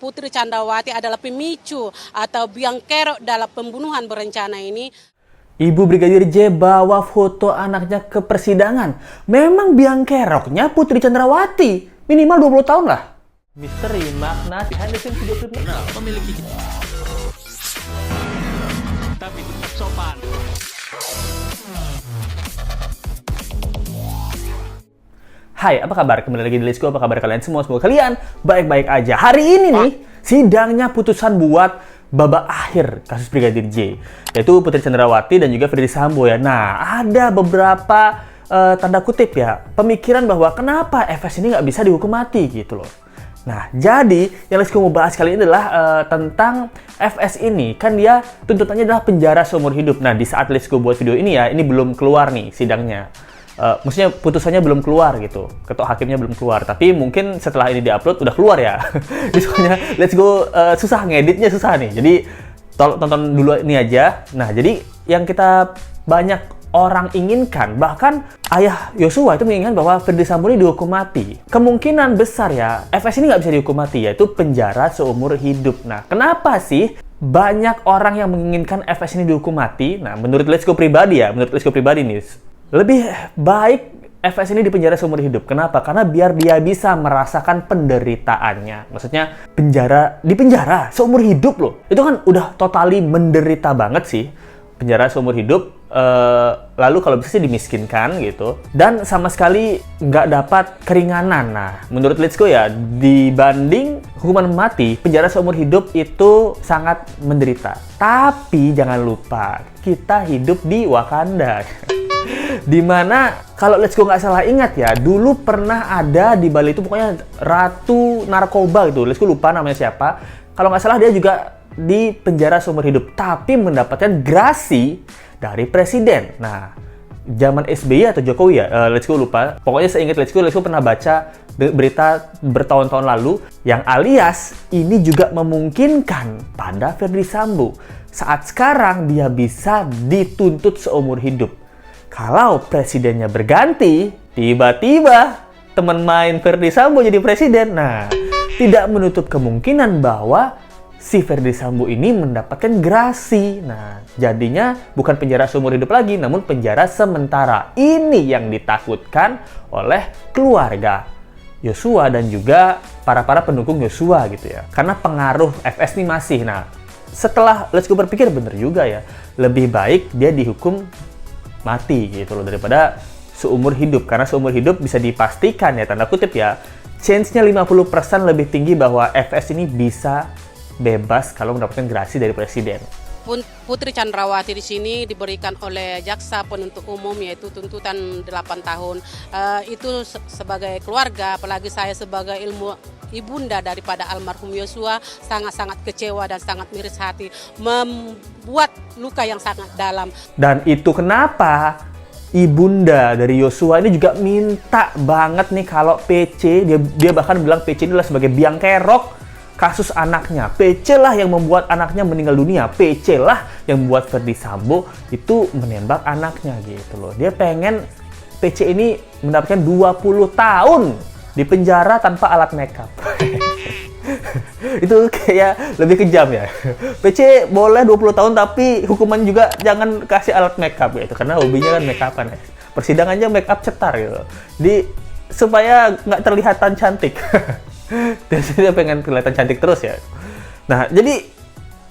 Putri Candrawati adalah pemicu atau biang kerok dalam pembunuhan berencana ini. Ibu Brigadir J bawa foto anaknya ke persidangan. Memang biang keroknya Putri Candrawati. Minimal 20 tahun lah. Misteri makna behind the scenes video klip memiliki tapi tetap sopan. Hai, apa kabar? Kembali lagi di Let's Go. Apa kabar kalian semua? Semoga kalian baik-baik aja. Hari ini nih, sidangnya putusan buat babak akhir kasus Brigadir J, yaitu Putri Candrawati dan juga Ferdy Sambo ya. Nah, ada beberapa tanda kutip ya, pemikiran bahwa kenapa FS ini nggak bisa dihukum mati gitu loh. Nah, jadi yang Let's Go mau bahas kali ini adalah tentang FS ini. Kan dia tuntutannya adalah penjara seumur hidup. Nah, di saat Let's Go buat video ini ya, ini belum keluar nih sidangnya. Maksudnya putusannya belum keluar gitu, ketok hakimnya belum keluar, tapi mungkin setelah ini diupload udah keluar ya. Soalnya Let's Go susah ngeditnya, susah nih, jadi tonton dulu ini aja. Nah, jadi yang kita banyak orang inginkan, bahkan ayah Yosua itu menginginkan bahwa Ferdy Sambo ini dihukum mati. Kemungkinan besar ya FS ini nggak bisa dihukum mati, yaitu penjara seumur hidup. Nah, kenapa sih banyak orang yang menginginkan FS ini dihukum mati? Nah, menurut Let's Go pribadi ya, menurut Let's Go pribadi nih, lebih baik FS ini dipenjara seumur hidup. Kenapa? Karena biar dia bisa merasakan penderitaannya. Maksudnya di penjara seumur hidup loh. Itu kan udah totally menderita banget sih. Penjara seumur hidup, lalu kalau bisa sih dimiskinkan gitu. Dan sama sekali nggak dapat keringanan. Nah, menurut Let's Go ya, dibanding hukuman mati, penjara seumur hidup itu sangat menderita. Tapi jangan lupa, kita hidup di Wakanda. Dimana kalau Let's Go nggak salah ingat ya, dulu pernah ada di Bali itu pokoknya ratu narkoba gitu. Let's Go lupa namanya siapa. Kalau nggak salah dia juga di penjara seumur hidup, tapi mendapatkan grasi dari presiden. Nah, zaman SBY atau Jokowi ya, Let's Go lupa. Pokoknya seingat Let's Go pernah baca berita bertahun-tahun lalu yang alias ini juga memungkinkan pada Ferdy Sambo. Saat sekarang dia bisa dituntut seumur hidup. Kalau presidennya berganti, tiba-tiba teman main Ferdy Sambo jadi presiden. Nah, tidak menutup kemungkinan bahwa si Ferdy Sambo ini mendapatkan grasi. Nah, jadinya bukan penjara seumur hidup lagi, namun penjara sementara. Ini yang ditakutkan oleh keluarga Yosua dan juga para pendukung Yosua gitu ya. Karena pengaruh FS ini masih. Nah, setelah Let's Go berpikir bener juga ya, lebih baik dia dihukum mati gitu loh daripada seumur hidup, karena seumur hidup bisa dipastikan ya, tanda kutip ya, chance-nya 50% lebih tinggi bahwa FS ini bisa bebas kalau mendapatkan grasi dari presiden. Putri Candrawati di sini diberikan oleh jaksa penuntut umum yaitu tuntutan 8 tahun. Itu sebagai keluarga, apalagi saya sebagai ibunda daripada almarhum Yosua sangat-sangat kecewa dan sangat miris hati, membuat luka yang sangat dalam. Dan itu kenapa ibunda dari Yosua ini juga minta banget nih kalau PC, dia bahkan bilang PC ini adalah sebagai biang kerok kasus anaknya. PC lah yang membuat anaknya meninggal dunia. PC lah yang membuat Ferdy Sambo itu menembak anaknya gitu loh. Dia pengen PC ini mendapatkan 20 tahun di penjara tanpa alat makeup. Itu kayak lebih kejam ya. PC boleh 20 tahun tapi hukuman juga jangan kasih alat makeup gitu. Karena hobinya kan makeupan ya. Persidangannya makeup cetar gitu. Supaya nggak terlihatan cantik. Dia pengen kelihatan cantik terus ya. Nah, jadi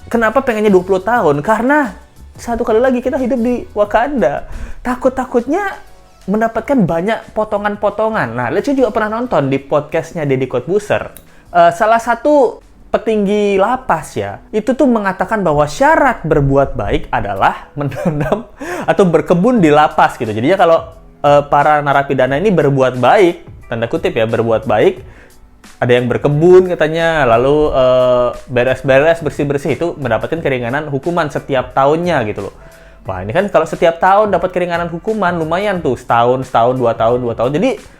kenapa pengennya 20 tahun? Karena satu kali lagi kita hidup di Wakanda. Takut-takutnya mendapatkan banyak potongan-potongan. Nah, Let's Go juga pernah nonton di podcastnya Deddy Corbuzier. Salah satu petinggi lapas ya, itu tuh mengatakan bahwa syarat berbuat baik adalah menanam atau berkebun di lapas gitu. Jadinya kalau para narapidana ini berbuat baik, tanda kutip ya, berbuat baik, ada yang berkebun katanya, lalu beres-beres, bersih-bersih, itu mendapatkan keringanan hukuman setiap tahunnya gitu loh. Wah, ini kan kalau setiap tahun dapat keringanan hukuman, lumayan tuh, setahun, 2 tahun. Jadi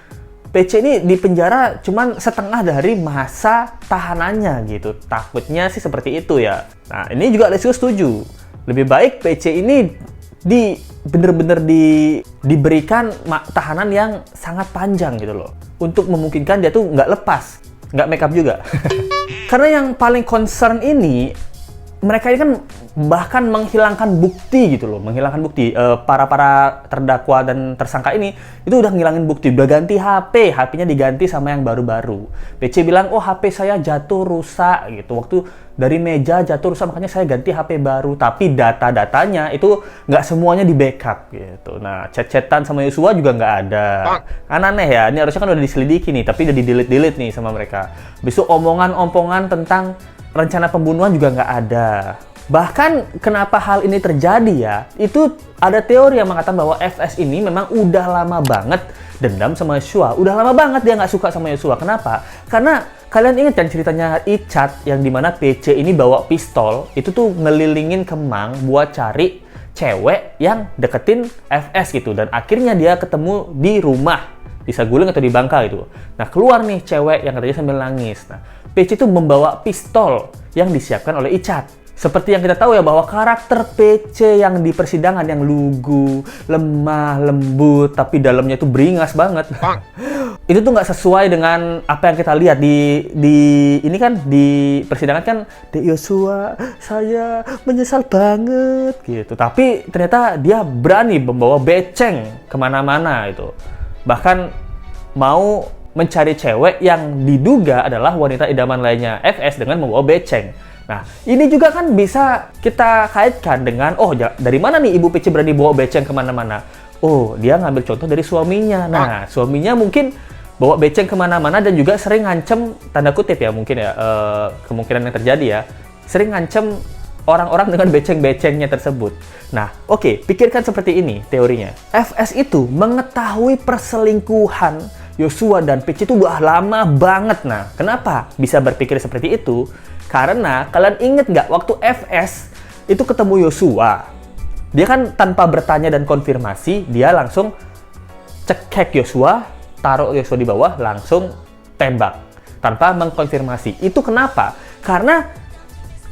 PC ini di penjara cuman setengah dari masa tahanannya gitu. Takutnya sih seperti itu ya. Nah, ini juga Let's Go setuju. Lebih baik PC ini bener-bener diberikan tahanan yang sangat panjang gitu loh. Untuk memungkinkan dia tuh nggak lepas. nggak make up juga. Karena yang paling concern ini, mereka ini kan bahkan menghilangkan bukti gitu loh, menghilangkan bukti. Para terdakwa dan tersangka ini itu udah ngilangin bukti, udah ganti HP, HP-nya diganti sama yang baru-baru. PC bilang, oh HP saya jatuh rusak gitu, waktu dari meja jatuh rusak makanya saya ganti HP baru. Tapi data-datanya itu nggak semuanya di backup gitu. Nah, chat-chatan sama Yosua juga nggak ada. Kan aneh ya, ini harusnya kan udah diselidiki nih, tapi udah di-delete nih sama mereka. Besok omongan-omongan tentang rencana pembunuhan juga nggak ada. Bahkan kenapa hal ini terjadi ya, itu ada teori yang mengatakan bahwa FS ini memang udah lama banget dendam sama Yosua. Udah lama banget dia nggak suka sama Yosua. Kenapa? Karena kalian ingat kan ceritanya Icat yang dimana PC ini bawa pistol, itu tuh ngelilingin Kemang buat cari cewek yang deketin FS gitu. Dan akhirnya dia ketemu di rumah, di Saguling atau di Bangka gitu. Nah, keluar nih cewek yang katanya sambil nangis. Nah, PC itu membawa pistol yang disiapkan oleh Icat. Seperti yang kita tahu ya, bahwa karakter PC yang di persidangan yang lugu, lemah, lembut, tapi dalamnya itu beringas banget. Itu tuh nggak sesuai dengan apa yang kita lihat di ini kan, di persidangan kan, Dek Yosua, saya menyesal banget gitu. Tapi ternyata dia berani membawa beceng kemana-mana itu. Bahkan mau mencari cewek yang diduga adalah wanita idaman lainnya FS dengan membawa beceng. Nah, ini juga kan bisa kita kaitkan dengan, oh dari mana nih Ibu PC berani bawa beceng kemana-mana? Oh, dia ngambil contoh dari suaminya. Nah, suaminya mungkin bawa beceng kemana-mana dan juga sering ngancem, tanda kutip ya mungkin ya, kemungkinan yang terjadi ya, sering ngancem orang-orang dengan beceng-becengnya tersebut. Nah, oke, pikirkan seperti ini teorinya. FS itu mengetahui perselingkuhan Yosua dan PC itu udah lama banget. Nah, kenapa bisa berpikir seperti itu? Karena kalian inget nggak waktu FS itu ketemu Yosua, dia kan tanpa bertanya dan konfirmasi, dia langsung cekek Yosua, taruh Yosua di bawah, langsung tembak tanpa mengkonfirmasi. Itu kenapa? Karena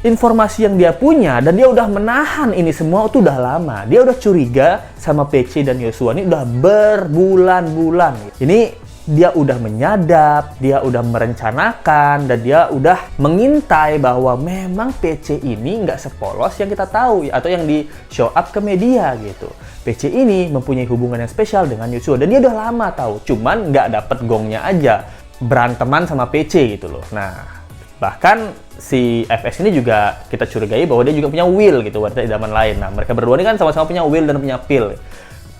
informasi yang dia punya dan dia udah menahan ini semua itu udah lama. Dia udah curiga sama PC dan Yosua ini udah berbulan-bulan. Ini dia udah menyadap, dia udah merencanakan, dan dia udah mengintai bahwa memang PC ini nggak sepolos yang kita tahu atau yang di show up ke media gitu. PC ini mempunyai hubungan yang spesial dengan Yosua dan dia udah lama tahu, cuman nggak dapet gongnya aja, beranteman sama PC gitu loh. Nah, bahkan si FS ini juga kita curigai bahwa dia juga punya will gitu, wanita idaman lain. Nah, mereka berdua ini kan sama-sama punya will dan punya pill.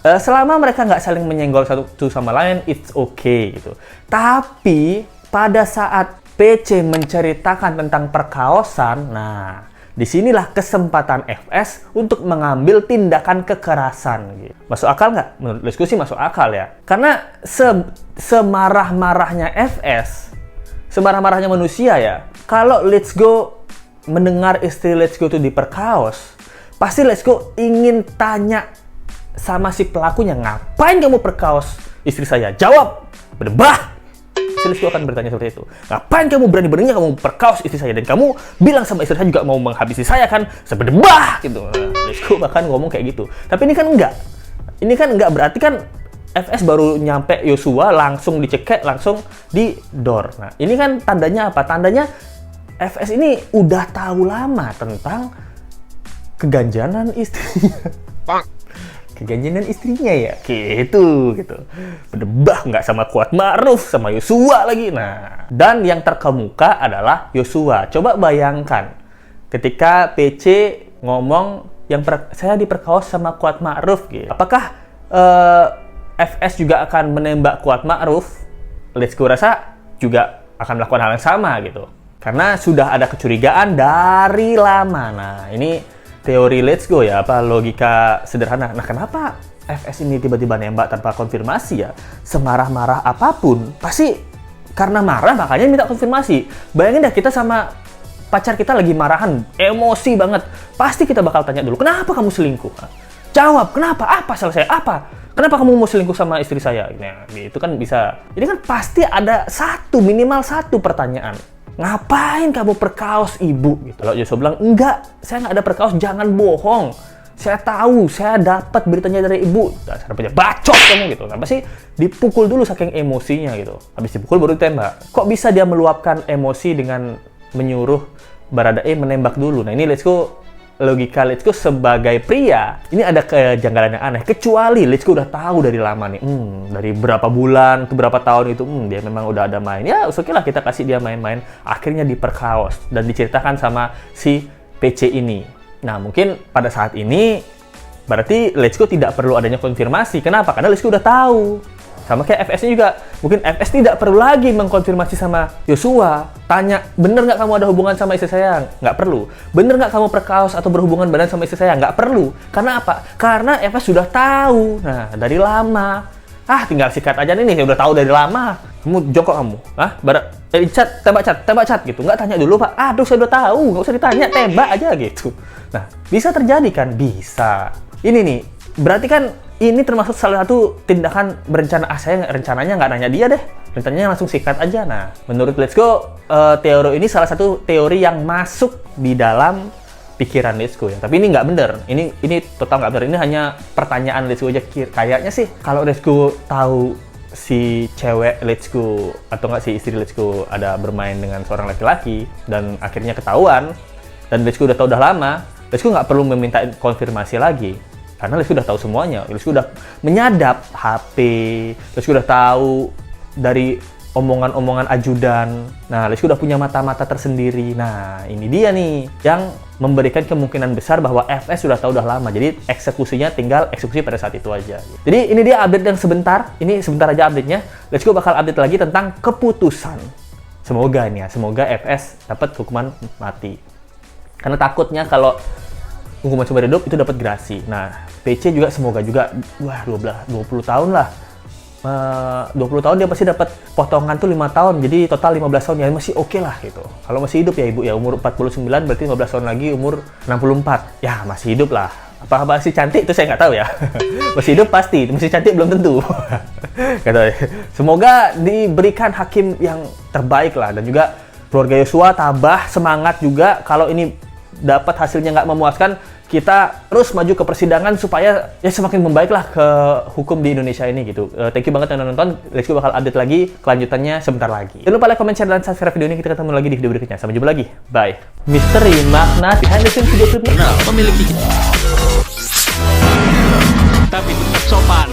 Selama mereka nggak saling menyenggol satu sama lain, it's okay gitu. Tapi pada saat PC menceritakan tentang perkaosan, nah disinilah kesempatan FS untuk mengambil tindakan kekerasan gitu. Masuk akal nggak? Menurut diskusi masuk akal ya. Karena semarah-marahnya FS, semarah-marahnya manusia ya, kalau Let's Go mendengar istri Let's Go itu diperkaos, pasti Let's Go ingin tanya sama si pelakunya, ngapain kamu perkaos istri saya? Jawab, berdebah. Si Let's Go akan bertanya seperti itu. Ngapain kamu berani-beraninya kamu perkaos istri saya? Dan kamu bilang sama istri saya juga mau menghabisi saya kan? Seberdebah gitu. Nah, Let's Go bahkan ngomong kayak gitu. Tapi ini kan enggak. Ini kan enggak, berarti kan FS baru nyampe Yosua langsung dicekek, langsung di door. Nah, ini kan tandanya apa? Tandanya FS ini udah tahu lama tentang keganjanan istrinya. Keganjanan istrinya ya, gitu. Berdebah nggak sama Kuat Ma'ruf, sama Yosua lagi. Nah, dan yang terkemuka adalah Yosua. Coba bayangkan, ketika PC ngomong saya diperkaos sama Kuat Ma'ruf gitu. Apakah FS juga akan menembak Kuat Ma'ruf? Let's Go rasa juga akan melakukan hal yang sama gitu. Karena sudah ada kecurigaan dari lama. Nah, ini teori Let's Go ya, apa logika sederhana. Nah, kenapa FS ini tiba-tiba nembak tanpa konfirmasi ya? Semarah-marah apapun, pasti karena marah makanya minta konfirmasi. Bayangin dah kita sama pacar kita lagi marahan, emosi banget. Pasti kita bakal tanya dulu, kenapa kamu selingkuh? Jawab, kenapa? Apa salah saya? Apa? Kenapa kamu mau selingkuh sama istri saya? Nah, itu kan bisa. Ini kan pasti ada minimal satu pertanyaan. Ngapain kamu perkaos ibu? Gitu. Kalau Yosua bilang, enggak, saya nggak ada perkaos, jangan bohong. Saya tahu, saya dapat beritanya dari ibu. Dasar punya bacot kamu gitu. Nah, pasti dipukul dulu saking emosinya gitu. Habis dipukul baru ditembak. Kok bisa dia meluapkan emosi dengan menyuruh Baradae menembak dulu? Nah, ini logika Let's Go sebagai pria, ini ada kejanggalan yang aneh. Kecuali Let's Go udah tahu dari lama nih, dari berapa bulan, atau berapa tahun itu, dia memang udah ada main. Ya, oke lah kita kasih dia main-main. Akhirnya diperkaos dan diceritakan sama si PC ini. Nah, mungkin pada saat ini berarti Let's Go tidak perlu adanya konfirmasi. Kenapa? Karena Let's Go udah tahu. Sama kayak FS-nya juga. Mungkin FS tidak perlu lagi mengkonfirmasi sama Yosua. Tanya, bener nggak kamu ada hubungan sama istri saya? Nggak perlu. Bener nggak kamu perkaos atau berhubungan badan sama istri saya? Nggak perlu. Karena apa? Karena FS sudah tahu. Nah, dari lama. Tinggal sikat aja nih. Udah tahu dari lama. Kamu jongkok kamu. Tembak cat gitu. Nggak tanya dulu, Pak. Aduh, saya udah tahu. Nggak usah ditanya, tembak aja gitu. Nah, bisa terjadi kan? Bisa. Ini nih, berarti kan ini termasuk salah satu tindakan berencana. Saya rencananya nggak nanya dia deh. Rencananya langsung sikat aja. Nah, menurut Let's Go, teori ini salah satu teori yang masuk di dalam pikiran Let's Go ya. Tapi ini nggak bener. Ini total nggak bener. Ini hanya pertanyaan Let's Go aja. Kayaknya sih kalau Let's Go tahu si cewek Let's Go atau nggak si istri Let's Go ada bermain dengan seorang laki-laki dan akhirnya ketahuan dan Let's Go udah tahu udah lama, Let's Go nggak perlu meminta konfirmasi lagi. Karena Let's Go udah tahu semuanya. Let's Go udah menyadap HP. Let's Go udah tahu dari omongan-omongan ajudan. Nah, Let's Go udah punya mata-mata tersendiri. Nah, ini dia nih yang memberikan kemungkinan besar bahwa FS sudah tahu udah lama. Jadi eksekusinya tinggal eksekusi pada saat itu aja. Jadi ini dia update yang sebentar. Ini sebentar aja update-nya. Let's Go bakal update lagi tentang keputusan. Semoga ini ya, semoga FS dapat hukuman mati. Karena takutnya kalau hukuman seumur hidup itu dapat gerasi. Nah, PC juga semoga juga 20 tahun lah. 20 tahun dia pasti dapat potongan tuh 5 tahun. Jadi total 15 tahun ya masih oke lah gitu. Kalau masih hidup ya Ibu ya umur 49 berarti 15 tahun lagi umur 64. Ya, masih hidup lah. Apa masih cantik itu saya nggak tahu ya. Masih hidup pasti, masih cantik belum tentu. Semoga diberikan hakim yang terbaik lah dan juga keluarga Yosua tabah semangat juga kalau ini dapat hasilnya nggak memuaskan, kita terus maju ke persidangan supaya ya semakin membaiklah ke hukum di Indonesia ini gitu. Thank you banget yang nonton. Let's Go bakal update lagi kelanjutannya sebentar lagi. Jangan lupa like, comment, share, dan subscribe video ini. Kita ketemu lagi di video berikutnya. Sampai jumpa lagi. Bye. Misteri makna behind the scenes video klip Nah, memiliki tapi tetap sopan.